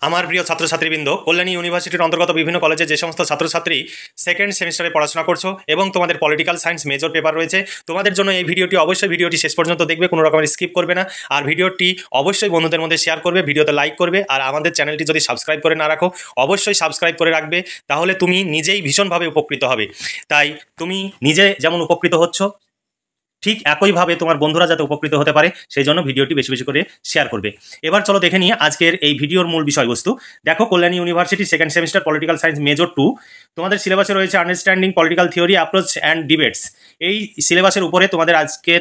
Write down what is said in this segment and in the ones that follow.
আমার প্রিয় ছাত্রছাত্রীবৃন্দ, কল্যাণী ইউনিভার্সিটির অন্তর্গত বিভিন্ন কলেজে যে সমস্ত ছাত্রছাত্রী সেকেন্ড সেমিস্টারে পড়াশোনা করছো এবং তোমাদের পলিটিক্যাল সায়েন্স মেজর পেপার রয়েছে, তোমাদের জন্য এই ভিডিওটি অবশ্যই শেষ পর্যন্ত দেখবে, কোনো রকমের স্কিপ করবে না। আর ভিডিওটি অবশ্যই বন্ধুদের মধ্যে শেয়ার করবে, ভিডিওতে লাইক করবে। আর আমাদের চ্যানেলটি যদি সাবস্ক্রাইব করে না রাখো, অবশ্যই সাবস্ক্রাইব করে রাখবে, তাহলে তুমি নিজেই ভীষণভাবে উপকৃত হবে। তাই তুমি নিজে যেমন উপকৃত হচ্ছ, ঠিক একইভাবে তোমার বন্ধুরা যাতে উপকৃত হতে পারে সেই জন্য ভিডিওটি বেশি বেশি করে শেয়ার করবে। এবার চলো দেখে নিই আজকের এই ভিডিওর মূল বিষয়বস্তু। দেখো, Kalyani university second semester political science major 2 তোমাদের সিলেবাসে রয়েছে understanding political theory, approach and debates. এই সিলেবাসের উপরে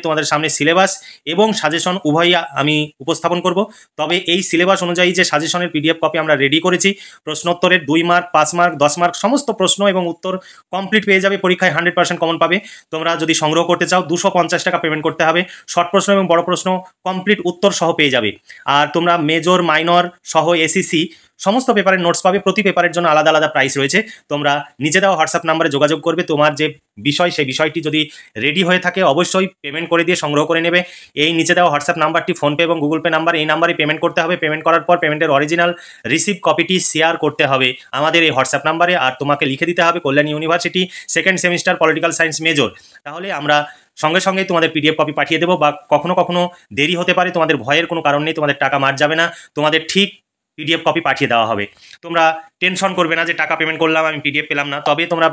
তোমাদের সামনে সিলেবাস এবং সাজেশন উভয়ই আমি উপস্থাপন করব। তবে এই সিলেবাস অনুযায়ী যে সাজেশনের পিডিএফ কপি আমরা রেডি করেছি, প্রশ্নোত্তরের 2 মার্ক, 5 মার্ক, 10 মার্ক সমস্ত প্রশ্ন এবং উত্তর কমপ্লিট পেয়ে যাবে। পরীক্ষায় 100% কমন পাবে। তোমরা যদি সংগ্রহ করতে চাও 250 টাকা পেমেন্ট করতে হবে। শর্ট প্রশ্ন এবং বড় প্রশ্ন কমপ্লিট উত্তর সহ পেয়ে যাবে। আর তোমরা মেজর, মাইনর সহ এসিসি সমস্ত পেপারের নোটস পাবে। প্রতি পেপারের জন্য আলাদা আলাদা প্রাইস রয়েছে। তোমরা নিচে দেওয়া হোয়াটসঅ্যাপ নাম্বারে যোগাযোগ করবে। তোমার যে বিষয়, সেই বিষয়টি যদি রেডি হয়ে থাকে অবশ্যই পেমেন্ট করে দিয়ে সংগ্রহ করে নেবে। এই নিচে দেওয়া হোয়াটসঅ্যাপ নাম্বারটি ফোনপে এবং গুগল পে নাম্বার, এই নাম্বারে পেমেন্ট করতে হবে। পেমেন্ট করার পর পেমেন্টের অরিজিনাল রিসিভ কপিটি শেয়ার করতে হবে আমাদের এই হোয়াটসঅ্যাপ নাম্বারে। আর তোমাকে লিখে দিতে হবে Kalyani university second semester political science major. তাহলে আমরা সঙ্গে সঙ্গে তোমাদের পিডিএফ কপি পাঠিয়ে দেবো। বা কখনো কখনো দেরি হতে পারে, তোমাদের ভয়ের কোনো কারণ নেই, তোমাদের টাকা মার যাবে না, তোমাদের ঠিক পিডিএফ কপি পাঠিয়ে দেওয়া হবে। তোমরা টেনশন করবে না যে টাকা পেমেন্ট করলাম আমি পিডিএফ পেলাম না। তবে তোমরা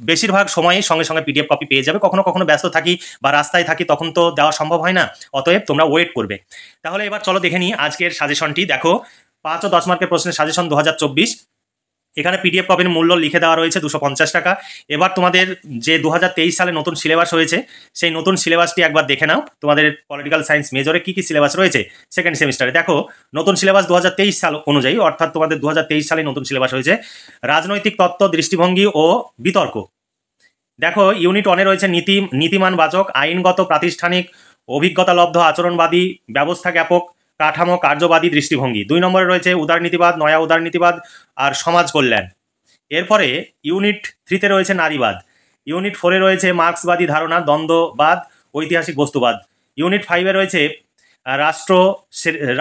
বেশিরভাগ সময়ে সঙ্গে সঙ্গে পিডিএফ কপি পেয়ে যাবে। কখনো কখনো ব্যস্ত থাকি বা রাস্তায় থাকি, তখন তো দেওয়া সম্ভব হয় না, অতএব তোমরা ওয়েট করবে। তাহলে এবার চলো দেখে নিই আজকের সাজেশনটি। দেখো, 5 ও 10 মার্কের প্রশ্নের সাজেশন 2024। এখানে পিডিএফ কপির মূল্য লিখে দেওয়া রয়েছে 250 টাকা। এবার তোমাদের যে 2023 সালে নতুন সিলেবাস হয়েছে, সেই নতুন সিলেবাসটি একবার দেখে নাও। তোমাদের পলিটিক্যাল সায়েন্স মেজরে কী কী সিলেবাস রয়েছে সেকেন্ড সেমিস্টারে। দেখো, নতুন সিলেবাস 2023 সাল অনুযায়ী, অর্থাৎ তোমাদের 2023 সালে নতুন সিলেবাস হয়েছে রাজনৈতিক তত্ত্ব, দৃষ্টিভঙ্গি ও বিতর্ক। দেখো, ইউনিট 1-এ রয়েছে নীতিমানবাচক, আইনগত, প্রাতিষ্ঠানিক, অভিজ্ঞতালব্ধ, আচরণবাদী, ব্যবস্থা জ্ঞাপক, কাঠামো, কার্যবাদী দৃষ্টিভঙ্গি। 2 নম্বরে রয়েছে উদারনীতিবাদ, নয়া উদারনীতিবাদ আর সমাজ কল্যাণ। এরপরে ইউনিট 3-তে রয়েছে নারীবাদ। ইউনিট 4-এ রয়েছে মার্ক্সবাদী ধারণা, দ্বন্দ্ববাদ, ঐতিহাসিক বস্তুবাদ। ইউনিট 5-এ রয়েছে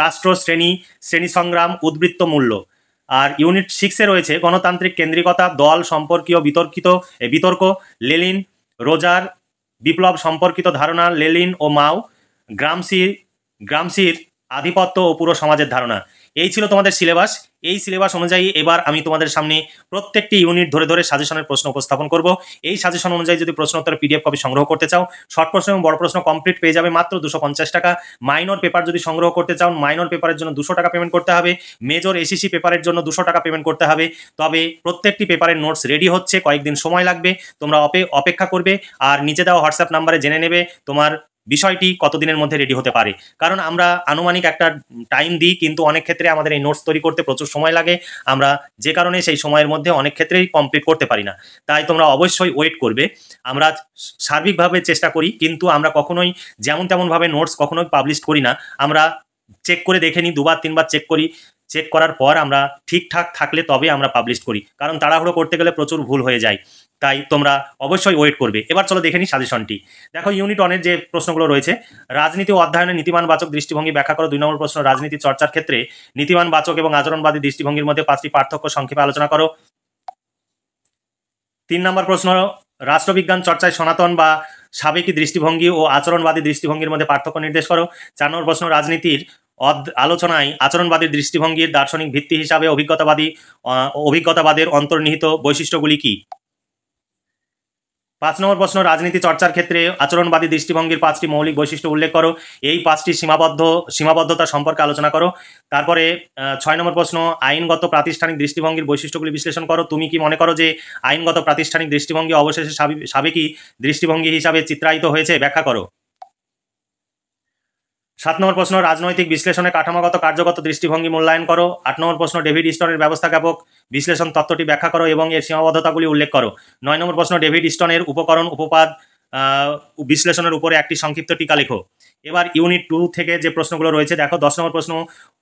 রাষ্ট্র শ্রেণী সংগ্রাম, উদ্বৃত্ত মূল্য। আর ইউনিট 6-এ রয়েছে গণতান্ত্রিক কেন্দ্রিকতা, দল সম্পর্কীয় বিতর্ক, লেনিন, রোজার বিপ্লব সম্পর্কিত ধারণা, লেনিন ও মাও, গ্রামসির আধিপত্য ও পুরো সমাজের ধারণা। এই ছিল তোমাদের সিলেবাস। এই সিলেবাস অনুযায়ী এবার আমি তোমাদের সামনে প্রত্যেকটি ইউনিট ধরে ধরে সাজেশনের প্রশ্ন উপস্থাপন করব। এই সাজেশন অনুযায়ী যদি প্রশ্নোত্তর পিডিএফ কপি সংগ্রহ করতে চাও, শর্ট প্রশ্ন এবং বড় প্রশ্ন কমপ্লিট পেয়ে যাবে মাত্র 250 টাকা। মাইনর পেপার যদি সংগ্রহ করতে চাও, মাইনর পেপারের জন্য 200 টাকা পেমেন্ট করতে হবে। মেজর এসিসি পেপারের জন্য 200 টাকা পেমেন্ট করতে হবে। তবে প্রত্যেকটি পেপারের নোটস রেডি হচ্ছে, কয়েকদিন সময় লাগবে, তোমরা অপেক্ষা করবে। আর নিচে দেওয়া হোয়াটসঅ্যাপ নাম্বারে জেনে নেবে তোমার বিষয়টি কতদিনের মধ্যে রেডি হতে পারে। কারণ আমরা আনুমানিক একটা টাইম দিই, কিন্তু অনেক ক্ষেত্রে আমাদের এই নোটস তৈরি করতে প্রচুর সময় লাগে। আমরা যে কারণে সেই সময়ের মধ্যে অনেক ক্ষেত্রেই কমপ্লিট করতে পারি না। তাই তোমরা অবশ্যই ওয়েট করবে। আমরা সার্বিকভাবে চেষ্টা করি, কিন্তু আমরা কখনোই যেমন তেমনভাবে নোটস কখনোই পাবলিশ করি না। আমরা চেক করে দেখে নিই, 2 বার 3 বার চেক করি। চেক করার পর আমরা ঠিকঠাক থাকলে তবে আমরা পাবলিশ করি, কারণ তাড়াহুড়ো করতে গেলে প্রচুর ভুল হয়ে যায়। তাই তোমরা অবশ্যই ওয়েট করবে। এবার চলো দেখে নিই সাজেশনটি। দেখো, ইউনিট 1-এর যে প্রশ্নগুলো রয়েছে, রাজনীতি ও অধ্যয়নে নীতিমানবাচক দৃষ্টিভঙ্গি ব্যাখ্যা করো। 2 নম্বর প্রশ্ন, রাজনীতি চর্চার ক্ষেত্রে নীতিমানবাচক এবং আচরণবাদী দৃষ্টিভঙ্গির মধ্যে 5টি পার্থক্য সংক্ষেপে আলোচনা করো। 3 নম্বর প্রশ্ন, রাষ্ট্রবিজ্ঞান চর্চায় সনাতন বা সাবেকি দৃষ্টিভঙ্গি ও আচরণবাদী দৃষ্টিভঙ্গির মধ্যে পার্থক্য নির্দেশ করো। 4 নম্বর প্রশ্ন, রাজনীতির আলোচনায় আচরণবাদী দৃষ্টিভঙ্গির দার্শনিক ভিত্তি হিসাবে অভিজ্ঞতাবাদের অন্তর্নিহিত বৈশিষ্ট্যগুলি কী। 5 নম্বর প্রশ্ন, রাজনীতি চর্চার ক্ষেত্রে আচরণবাদী দৃষ্টিভঙ্গির 5টি মৌলিক বৈশিষ্ট্য উল্লেখ করো। এই 5টি সীমাবদ্ধতা সম্পর্কে আলোচনা করো। তারপরে 6 নম্বর প্রশ্ন, আইনগত প্রাতিষ্ঠানিক দৃষ্টিভঙ্গির বৈশিষ্ট্যগুলি বিশ্লেষণ করো। তুমি কি মনে করো যে আইনগত প্রাতিষ্ঠানিক দৃষ্টিভঙ্গি অবশেষে সাবেকি দৃষ্টিভঙ্গি হিসাবে চিত্রায়িত হয়েছে? ব্যাখ্যা করো। 7 নম্বর প্রশ্ন, রাজনৈতিক বিশ্লেষণে কাঠামোগত কার্যগত দৃষ্টিভঙ্গি মূল্যায়ন করো। 8 নম্বর প্রশ্ন, ডেভিড স্টোনের ব্যবস্থা জ্ঞাপক বিশ্লেষণ তত্ত্বটি ব্যাখ্যা করো এবং এর সীমাবদ্ধতাগুলি উল্লেখ করো। 9 নম্বর প্রশ্ন, ডেভিড স্টোনের উপকরণ উপপাদ বিশ্লেষণের উপরে একটি সংক্ষিপ্ত টিকা লেখো। এবার ইউনিট 2 থেকে যে প্রশ্নগুলো রয়েছে, দেখো, 10 নম্বর প্রশ্ন,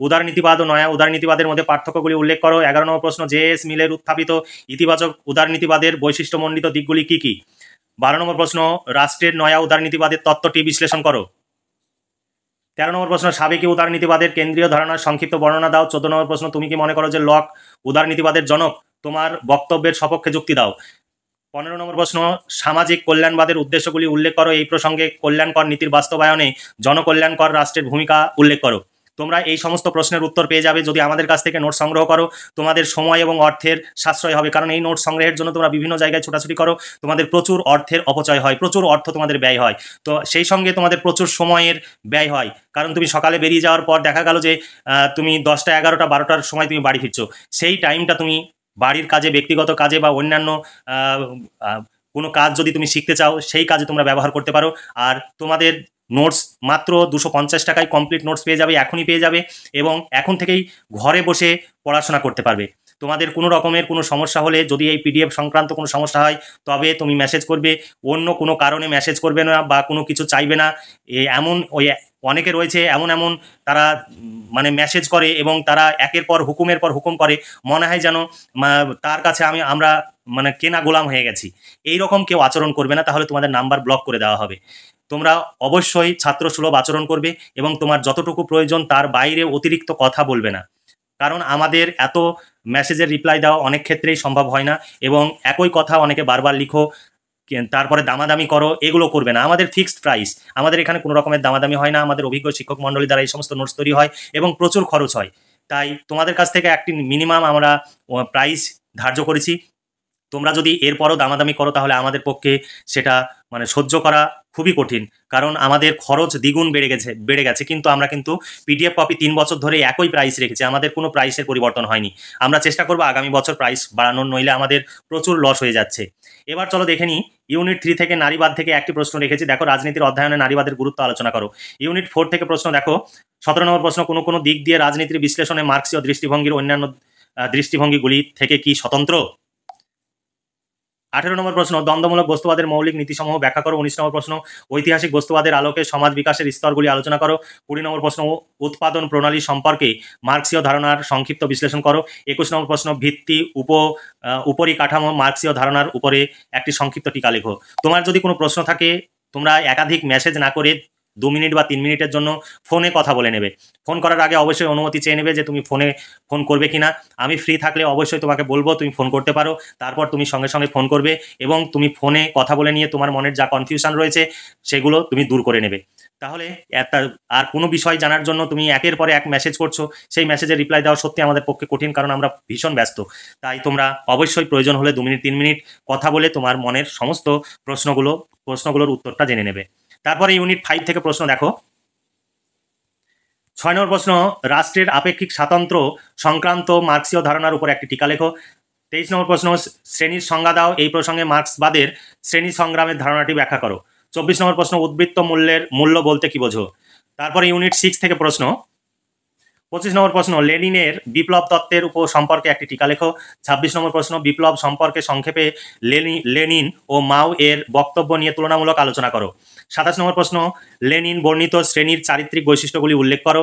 উদারনীতিবাদ ও নয়া উদারনীতিবাদের মধ্যে পার্থক্যগুলি উল্লেখ করো। 11 নম্বর প্রশ্ন, জে.এস. মিলের উত্থাপিত ইতিবাচক উদারনীতিবাদের বৈশিষ্ট্যমণ্ডিত দিকগুলি কী কী। 12 নম্বর প্রশ্ন, রাষ্ট্রের নয়া উদারনীতিবাদের তত্ত্বটি বিশ্লেষণ করো। 13 নম্বর প্রশ্ন, সাবেকি উদারনীতিবাদের কেন্দ্রীয় ধারণার সংক্ষিপ্ত বর্ণনা দাও। 14 নম্বর প্রশ্ন, তুমি কি মনে করো যে লক উদারনীতিবাদের জনক? তোমার বক্তব্যের সপক্ষে যুক্তি দাও। 15 নম্বর প্রশ্ন, সামাজিক কল্যাণবাদের উদ্দেশ্যগুলি উল্লেখ করো। এই প্রসঙ্গে কল্যাণকর নীতির বাস্তবায়নে জনকল্যাণকর রাষ্ট্রের ভূমিকা উল্লেখ করো। তোমরা এই সমস্ত প্রশ্নের উত্তর পেয়ে যাবে যদি আমাদের কাছ থেকে নোট সংগ্রহ করো। তোমাদের সময় এবং অর্থের সাশ্রয় হবে, কারণ এই নোট সংগ্রহের জন্য তোমরা বিভিন্ন জায়গায় ছোটাছুটি করো, তোমাদের প্রচুর অর্থের অপচয় হয়, প্রচুর অর্থ তোমাদের ব্যয় হয়। তো সেই সঙ্গে তোমাদের প্রচুর সময়ের ব্যয় হয়, কারণ তুমি সকালে বেরিয়ে যাওয়ার পর দেখা গেল যে তুমি 10টা 11টা 12টার সময় তুমি বাড়ি ফিরছো। সেই টাইমটা তুমি বাড়ির কাজে, ব্যক্তিগত কাজে বা অন্যান্য কোনো কাজ যদি তুমি শিখতে চাও সেই কাজে তোমরা ব্যবহার করতে পারো। আর তোমাদের নোটস মাত্র 250 টাকায় কমপ্লিট নোটস পেয়ে যাবে, এখনই পেয়ে যাবে, এবং এখন থেকেই ঘরে বসে পড়াশোনা করতে পারবে। তোমাদের কোনো রকমের কোনো সমস্যা হলে, যদি এই পিডিএফ সংক্রান্ত কোনো সমস্যা হয়, তবে তুমি মেসেজ করবে, অন্য কোনো কারণে মেসেজ করবে না বা কোনো কিছু চাইবে না। এমন অনেকে রয়েছে এমন তারা মানে মেসেজ করে এবং তারা একের পর হুকুম করে, মনে হয় যেন তার কাছে আমরা মানে কেনা গোলাম হয়ে গেছি। এই রকম কেউ আচরণ করবে না, তাহলে তোমাদের নাম্বার ব্লক করে দেওয়া হবে। তোমরা অবশ্যই ছাত্রসুলভ আচরণ করবে এবং তোমার যতটুকু প্রয়োজন তার বাইরে অতিরিক্ত কথা বলবে না, কারণ আমাদের এত মেসেজের রিপ্লাই দেওয়া অনেক ক্ষেত্রেই সম্ভব হয় না, এবং একই কথা অনেকে বারবার লিখো, তারপরে দামাদামি করো, এগুলো করবে না। আমাদের ফিক্সড প্রাইস, আমাদের এখানে কোনো রকমের দামাদামি হয় না। আমাদের অভিজ্ঞ শিক্ষক মণ্ডলী দ্বারা এই সমস্ত নোটস তৈরি হয় এবং প্রচুর খরচ হয়। তাই তোমাদের কাছ থেকে একটি মিনিমাম আমরা প্রাইস ধার্য করেছি। তোমরা যদি এরপরও দামাদামি করো তাহলে আমাদের পক্ষে সেটা মানে সহ্য করা খুবই কঠিন, কারণ আমাদের খরচ দ্বিগুণ বেড়ে গেছে, কিন্তু আমরা কিন্তু পিডিএফ কপি 3 বছর ধরে একই প্রাইস রেখেছি, আমাদের কোনো প্রাইসের পরিবর্তন হয়নি। আমরা চেষ্টা করবো আগামী বছর প্রাইস বাড়ানোর, নইলে আমাদের প্রচুর লস হয়ে যাচ্ছে। এবার চলো দেখে নিই, ইউনিট 3 থেকে নারীবাদ থেকে একটি প্রশ্ন রেখেছি। দেখো, রাজনীতির অধ্যয়নে নারীবাদের গুরুত্ব আলোচনা করো। ইউনিট 4 থেকে প্রশ্ন দেখো, 17 নম্বর প্রশ্ন, কোনো দিক দিয়ে রাজনীতির বিশ্লেষণে মার্ক্সীয় দৃষ্টিভঙ্গির অন্যান্য দৃষ্টিভঙ্গিগুলি থেকে কি স্বতন্ত্র? 18 নম্বর প্রশ্ন, দ্বন্দ্বমূলক বস্তুবাদের মৌলিক নীতিসমূহ ব্যাখ্যা করো। 19 নম্বর প্রশ্ন, ঐতিহাসিক বস্তুবাদের আলোকে সমাজ বিকাশের স্তরগুলি আলোচনা করো। 20 নম্বর প্রশ্ন, উৎপাদন প্রণালী সম্পর্কে মার্ক্সীয় ধারণার সংক্ষিপ্ত বিশ্লেষণ করো। 21 নম্বর প্রশ্ন, ভিত্তি উপরিকাঠামো মার্ক্সীয় ধারণার উপরে একটি সংক্ষিপ্ত টিকা লেখো। তোমার যদি কোনো প্রশ্ন থাকে, তোমরা একাধিক মেসেজ না করে 2 মিনিট বা 3 মিনিটের জন্য ফোনে কথা বলে নেবে। ফোন করার আগে অবশ্যই অনুমতি চেয়ে নেবে যে তুমি ফোন করবে কিনা। আমি ফ্রি থাকলে অবশ্যই তোমাকে বলবো তুমি ফোন করতে পারো, তারপর তুমি সঙ্গে সঙ্গে ফোন করবে এবং তুমি ফোনে কথা বলে নিয়ে তোমার মনের যা কনফিউশন রয়েছে সেগুলো তুমি দূর করে নেবে। তাহলে আর কোনো বিষয় জানার জন্য তুমি একের পরে এক মেসেজ করছো, সেই মেসেজের রিপ্লাই দেওয়া সত্যি আমাদের পক্ষে কঠিন, কারণ আমরা ভীষণ ব্যস্ত। তাই তোমরা অবশ্যই প্রয়োজন হলে 2 মিনিট 3 মিনিট কথা বলে তোমার মনের সমস্ত প্রশ্নগুলোর উত্তরটা জেনে নেবে। তারপরে ইউনিট 5 থেকে প্রশ্ন দেখো, 6 নম্বর প্রশ্ন, রাষ্ট্রের আপেক্ষিক স্বাতন্ত্র্য সংক্রান্ত মার্ক্সীয় ধারণার উপর একটি টিকা লেখো। 23 নম্বর প্রশ্ন, শ্রেণীর সংজ্ঞা দাও। এই প্রসঙ্গে মার্ক্সবাদের শ্রেণী সংগ্রামের ধারণাটি ব্যাখ্যা করো। 24 নম্বর প্রশ্ন, উদ্বৃত্ত মূল্য বলতে কি বোঝো? তারপরে ইউনিট 6 থেকে প্রশ্ন, 25 নম্বর প্রশ্ন, লেনিনের বিপ্লব তত্ত্বের উপর সম্পর্কে একটি টিকা লেখো। 26 নম্বর প্রশ্ন, বিপ্লব সম্পর্কে সংক্ষেপে লেনিন ও মাও এর বক্তব্য নিয়ে তুলনামূলক আলোচনা করো। 27 নম্বর প্রশ্ন, লেনিন বর্ণিত শ্রেণীর চারিত্রিক বৈশিষ্ট্যগুলি উল্লেখ করো।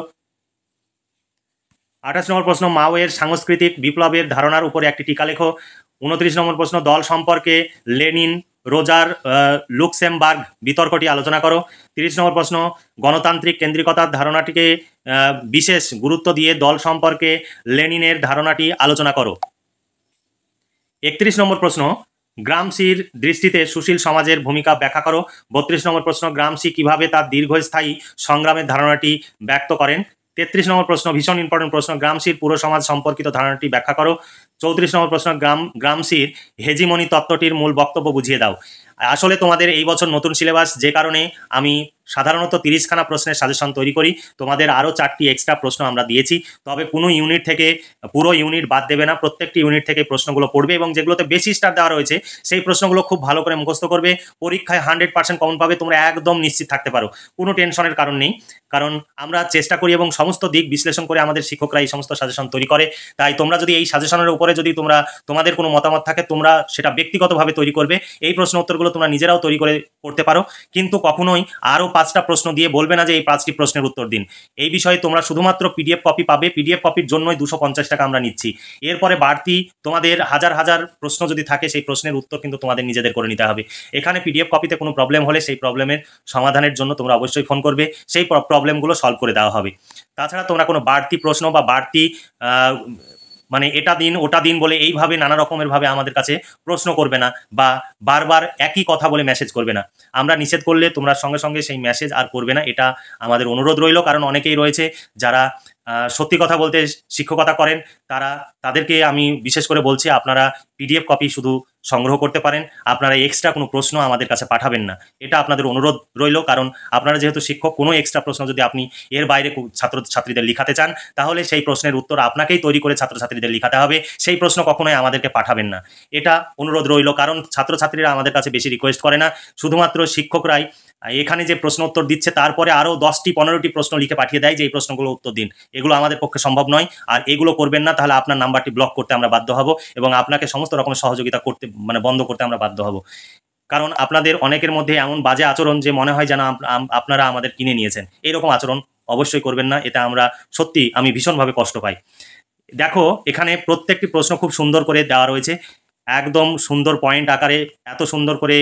28 নম্বর প্রশ্ন, মাও এর সাংস্কৃতিক বিপ্লবের ধারণার উপরে একটি টিকা লেখো। 29 নম্বর প্রশ্ন, দল সম্পর্কে লেনিন রোজার লুক্সেমবার্গ বিতর্কটি আলোচনা করো। 30 নম্বর প্রশ্ন, গণতান্ত্রিক কেন্দ্রিকতার ধারণাটিকে বিশেষ গুরুত্ব দিয়ে দল সম্পর্কে লেনিনের ধারণাটি আলোচনা করো। 31 নম্বর প্রশ্ন, গ্রামসির দৃষ্টিতে সুশীল সমাজের ভূমিকা ব্যাখ্যা করো। 32 নম্বর প্রশ্ন, গ্রামসি কিভাবে তার দীর্ঘস্থায়ী সংগ্রামের ধারণাটি ব্যক্ত করেন। 33 নম্বর প্রশ্ন, ভীষণ ইম্পর্টেন্ট প্রশ্ন, গ্রামসির পুরো সমাজ সম্পর্কিত ধারণাটি ব্যাখ্যা করো। 34 নম্বর প্রশ্ন, গ্রামসির হেজিমনি তত্ত্বটির মূল বক্তব্য বুঝিয়ে দাও। আসলে তোমাদের এই বছর নতুন সিলেবাস, যে কারণে আমি সাধারণত 30খানা প্রশ্নের সাজেশন তৈরি করি, তোমাদের আরও 4টি এক্সট্রা প্রশ্ন আমরা দিয়েছি। তবে কোনো ইউনিট থেকে পুরো ইউনিট বাদ দেবে না, প্রত্যেকটি ইউনিট থেকে প্রশ্নগুলো পড়বে এবং যেগুলোতে বেশি স্টার দেওয়া রয়েছে সেই প্রশ্নগুলো খুব ভালো করে মুখস্থ করবে। পরীক্ষায় 100% কমন পাবে, তোমরা একদম নিশ্চিত থাকতে পারো, কোনো টেনশনের কারণ নেই। কারণ আমরা চেষ্টা করি এবং সমস্ত দিক বিশ্লেষণ করে আমাদের শিক্ষকরা এই সমস্ত সাজেশন তৈরি করে। তাই তোমরা যদি এই সাজেশনের উপরে যদি তোমাদের কোনো মতামত থাকে, তোমরা সেটা ব্যক্তিগতভাবে তৈরি করবে। এই প্রশ্ন উত্তরগুলো তোমরা নিজেরাও তৈরি করে করতে পারো, কিন্তু কখনোই আরও 5টা প্রশ্ন দিয়ে বলবে না যে এই 5টি প্রশ্নের উত্তর দিন। এই বিষয়ে তোমরা শুধুমাত্র পিডিএফ কপি পাবে, পিডিএফ কপির জন্যই 250 টাকা আমরা নিচ্ছি। এরপরে বাড়তি তোমাদের হাজার হাজার প্রশ্ন যদি থাকে সেই প্রশ্নের উত্তর কিন্তু তোমাদের নিজেদের করে নিতে হবে। এখানে পিডিএফ কপিতে কোনো প্রবলেম হলে সেই প্রবলেমের সমাধানের জন্য তোমরা অবশ্যই ফোন করবে, সেই প্রবলেমগুলো সলভ করে দেওয়া হবে। তাছাড়া তোমরা কোনো বাড়তি প্রশ্ন বা বাড়তি মানে এটা দিন ওটা দিন বলে এইভাবে নানা রকমের ভাবে আমাদের কাছে প্রশ্ন করবে না, বা বারবার একই কথা বলে মেসেজ করবে না। আমরা নিষেধ করলে তোমরা সঙ্গে সঙ্গে সেই মেসেজ আর করবে না, এটা আমাদের অনুরোধ রইল। কারণ অনেকেই রয়েছে যারা সত্যি কথা বলতে শিক্ষকতা করেন, তাদেরকে আমি বিশেষ করে বলছি, আপনারা পিডিএফ কপি শুধু সংগ্রহ করতে পারেন, আপনারা এক্সট্রা কোনো প্রশ্ন আমাদের কাছে পাঠাবেন না, এটা আপনাদের অনুরোধ রইল। কারণ আপনারা যেহেতু শিক্ষক, কোনো এক্সট্রা প্রশ্ন যদি আপনি এর বাইরে ছাত্রছাত্রীদের লিখাতে চান, তাহলে সেই প্রশ্নের উত্তর আপনাকেই তৈরি করে ছাত্রছাত্রীদের লিখাতে হবে, সেই প্রশ্ন কখনোই আমাদেরকে পাঠাবেন না, এটা অনুরোধ রইল। কারণ ছাত্রছাত্রীরা আমাদের কাছে বেশি রিকোয়েস্ট করে না, শুধুমাত্র শিক্ষকরাই এখানে যে প্রশ্ন উত্তর দিচ্ছে তারপরে আরও 10টি-15টি প্রশ্ন লিখে পাঠিয়ে দেয় যে এই প্রশ্নগুলো উত্তর দিন। এগুলো আমাদের পক্ষে সম্ভব নয়, আর এগুলো করবেন না, তাহলে আপনার নাম্বারটি ব্লক করতে আমরা বাধ্য হব এবং আপনাকে সমস্ত রকমের সহযোগিতা করতে বন্ধ করতে আমরা বাধ্য হব। কারণ আপনাদের অনেকের মধ্যে এমন বাজে আচরণ যে মনে হয় যেন আপনারা আমাদের কিনে নিয়েছেন, এরকম আচরণ অবশ্যই করবেন না, এটা সত্যি আমি ভীষণভাবে কষ্ট পাই। দেখো, এখানে প্রত্যেকটি প্রশ্ন খুব সুন্দর করে দেওয়া রয়েছে, একদম সুন্দর পয়েন্ট আকারে এত সুন্দর করে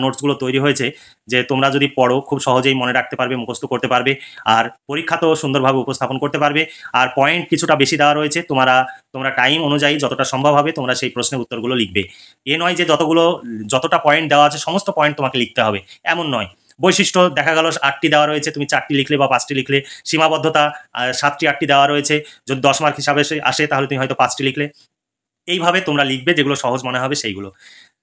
নোটসগুলো তৈরি হয়েছে যে তোমরা যদি পড়ো খুব সহজেই মনে রাখতে পারবে, মুখস্থ করতে পারবে, আর পরীক্ষাতেও সুন্দরভাবে উপস্থাপন করতে পারবে। আর পয়েন্ট কিছুটা বেশি দেওয়া রয়েছে, তোমরা টাইম অনুযায়ী যতটা সম্ভব হবে তোমরা সেই প্রশ্নের উত্তরগুলো লিখবে। এ নয় যে যতটা পয়েন্ট দেওয়া আছে সমস্ত পয়েন্ট তোমাকে লিখতে হবে, এমন নয়। বৈশিষ্ট্য দেখা গেল 8টি দেওয়া রয়েছে, তুমি 4টি লিখলে বা 5টি লিখলে। সীমাবদ্ধতা 7টি 8টি দেওয়া রয়েছে, যদি 10 মার্ক হিসাবে আসে তাহলে তুমি হয়তো 5টি লিখলে। এইভাবে তোমরা লিখবে যেগুলো সহজ মনে হবে সেইগুলো।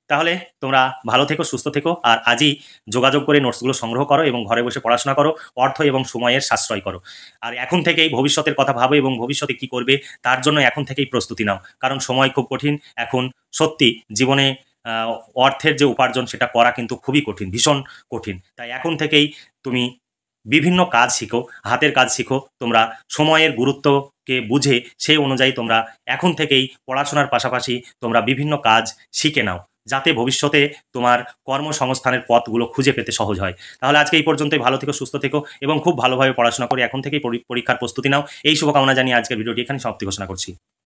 তাহলে তোমরা ভালো থেকো, সুস্থ থেকো, আর আজই যোগাযোগ করে নোটসগুলো সংগ্রহ করো এবং ঘরে বসে পড়াশোনা করো, অর্থ এবং সময়ের সাশ্রয় করো। আর এখন থেকেই ভবিষ্যতের কথা ভাবো এবং ভবিষ্যতে কি করবে তার জন্য এখন থেকেই প্রস্তুতি নাও। কারণ সময় খুব কঠিন এখন, সত্যি জীবনে অর্থের যে উপার্জন সেটা করা কিন্তু খুবই কঠিন, ভীষণ কঠিন। তাই এখন থেকেই তুমি বিভিন্ন কাজ শিখো, হাতের কাজ শিখো, তোমরা সময়ের গুরুত্বকে বুঝে সেই অনুযায়ী তোমরা এখন থেকেই পড়াশোনার পাশাপাশি তোমরা বিভিন্ন কাজ শিখে নাও, যাতে ভবিষ্যতে তোমার কর্মসংস্থানের পথগুলো খুঁজে পেতে সহজ হয়। তাহলে আজকে এই পর্যন্তই, ভালো থেকো, সুস্থ থেকো এবং খুব ভালোভাবে পড়াশোনা করে এখন থেকেই পরীক্ষার প্রস্তুতি নাও। এই শুভকামনা জানিয়ে আজকের ভিডিওটি এখানে সমাপ্তি ঘোষণা করছি।